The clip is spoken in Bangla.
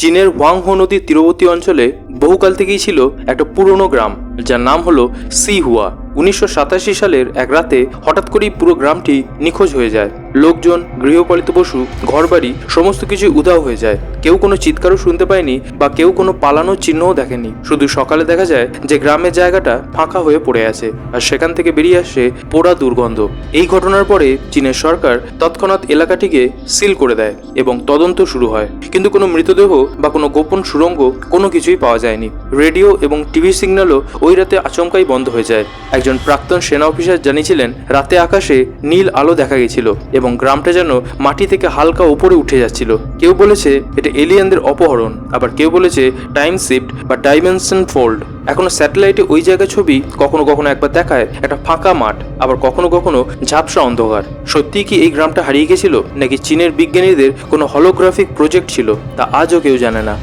চীনের ওয়াংহো নদীর তীরবর্তী অঞ্চলে বহুকাল থেকেই ছিল একটা পুরনো গ্রাম, যার নাম হলো সিহুয়া। 1987 সালের এক রাতে হঠাৎ করেই পুরো গ্রামটি নিখোঁজ হয়ে যায়। লোকজন, গৃহপালিত পশু, ঘরবাড়ি সমস্ত কিছু উধাও হয়ে যায়। কেউ কোনো চিৎকারও শুনতে পায়নি বা কেউ কোনো পালানোর চিহ্নও দেখেনি। শুধু সকালে দেখা যায় যে গ্রামের জায়গাটা ফাঁকা হয়ে পড়ে আছে, আর সেখান থেকে বেরিয়ে আসছে পোড়া দুর্গন্ধ। এই ঘটনার পরে চীনের সরকার তৎক্ষণাৎ এলাকাটিকে সিল করে দেয় এবং তদন্ত শুরু হয়, কিন্তু কোনো মৃতদেহ বা কোনো গোপন সুড়ঙ্গ কোনো কিছুই পাওয়া যায়নি। রেডিও এবং টিভি সিগন্যালও ওই রাতে আচমকাই বন্ধ হয়ে যায়। একজন প্রাক্তন সেনা অফিসার জানিয়েছিলেন, রাতে আকাশে নীল আলো দেখা গেছিল এবং গ্রামটা যেন মাটি থেকে হালকা উপরে উঠে যাচ্ছিল। কেউ বলেছে এটা এলিয়েনদের অপহরণ, আবার কেউ বলেছে টাইম শিফট বা ডাইমেনশন ফোল্ড। এখনো স্যাটেলাইটে ওই জায়গার ছবি কখনো কখনো একবার দেখায় একটা ফাঁকা মাঠ, আবার কখনো কখনো ঝাপসা অন্ধকার। সত্যিই কি এই গ্রামটা হারিয়ে গেছিল, নাকি চীনের বিজ্ঞানীদের কোনো হলোগ্রাফিক প্রজেক্ট ছিল, তা আজও কেউ জানে না।